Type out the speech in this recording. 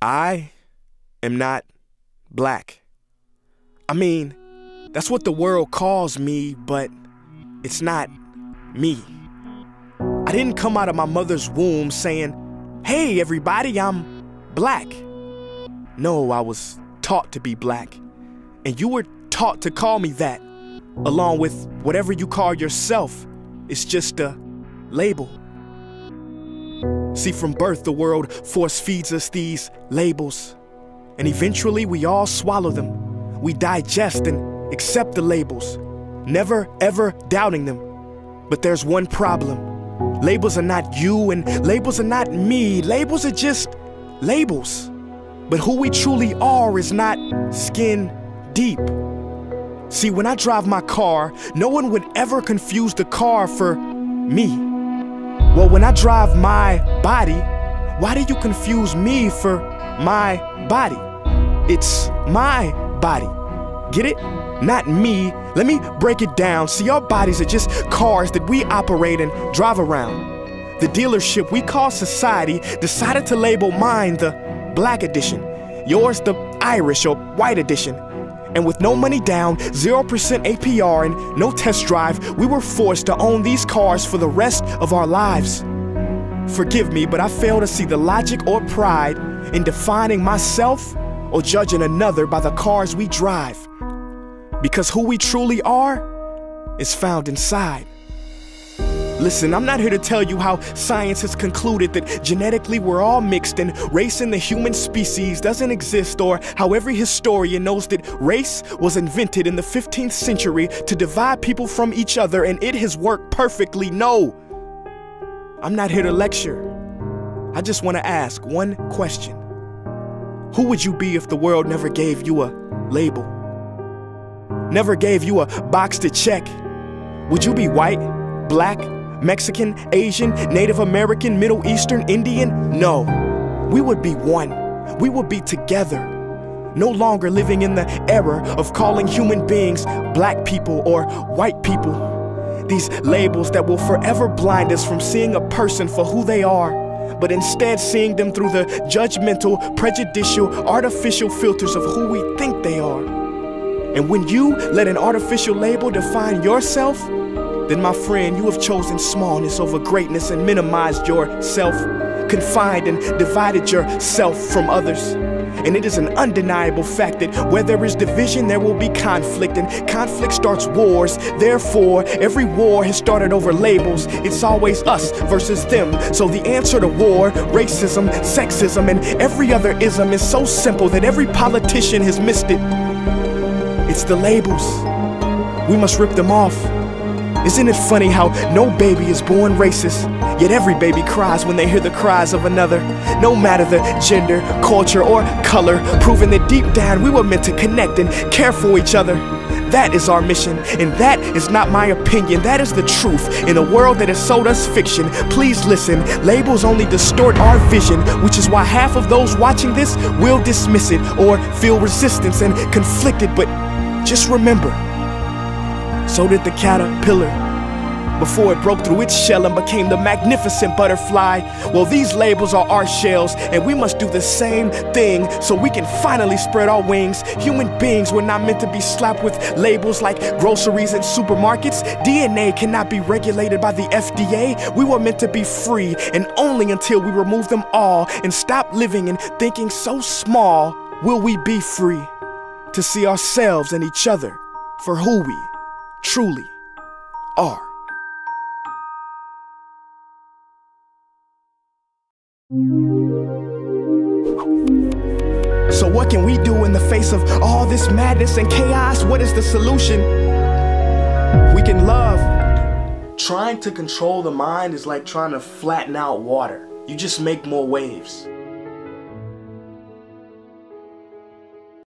I am not black. I mean, that's what the world calls me, but it's not me. I didn't come out of my mother's womb saying, "Hey everybody, I'm black." No, I was taught to be black, and you were taught to call me that, along with whatever you call yourself. It's just a label. See, from birth, the world force feeds us these labels, and eventually we all swallow them. We digest and accept the labels, never ever doubting them. But there's one problem. Labels are not you, and labels are not me. Labels are just labels. But who we truly are is not skin deep. See, when I drive my car, no one would ever confuse the car for me. Well, when I drive my body, why do you confuse me for my body? It's my body. Get it? Not me. Let me break it down. See, our bodies are just cars that we operate and drive around. The dealership we call society decided to label mine the black edition, yours the Irish or white edition. And with no money down, 0% APR, and no test drive, we were forced to own these cars for the rest of our lives. Forgive me, but I fail to see the logic or pride in defining myself or judging another by the cars we drive. Because who we truly are is found inside. Listen, I'm not here to tell you how science has concluded that genetically we're all mixed and race in the human species doesn't exist, or how every historian knows that race was invented in the 15th century to divide people from each other and it has worked perfectly. No, I'm not here to lecture. I just want to ask one question. Who would you be if the world never gave you a label? Never gave you a box to check? Would you be white, black, Mexican, Asian, Native American, Middle Eastern, Indian? No, we would be one. We would be together. No longer living in the era of calling human beings black people or white people. These labels that will forever blind us from seeing a person for who they are, but instead seeing them through the judgmental, prejudicial, artificial filters of who we think they are. And when you let an artificial label define yourself, then my friend, you have chosen smallness over greatness and minimized yourself, confined and divided yourself from others. And it is an undeniable fact that where there is division, there will be conflict, and conflict starts wars. Therefore, every war has started over labels. It's always us versus them. So the answer to war, racism, sexism, and every other ism is so simple that every politician has missed it. It's the labels. We must rip them off. Isn't it funny how no baby is born racist, yet every baby cries when they hear the cries of another, no matter the gender, culture, or color, proving that deep down we were meant to connect and care for each other. That is our mission, and that is not my opinion. That is the truth in a world that has sold us fiction. Please listen, labels only distort our vision, which is why half of those watching this will dismiss it or feel resistance and conflicted. But just remember, so did the caterpillar before it broke through its shell and became the magnificent butterfly. Well, these labels are our shells, and we must do the same thing so we can finally spread our wings. Human beings were not meant to be slapped with labels like groceries and supermarkets. DNA cannot be regulated by the FDA. We were meant to be free, and only until we remove them all and stop living and thinking so small will we be free to see ourselves and each other for who we truly are. So what can we do in the face of all this madness and chaos? What is the solution? We can love. Trying to control the mind is like trying to flatten out water. You just make more waves.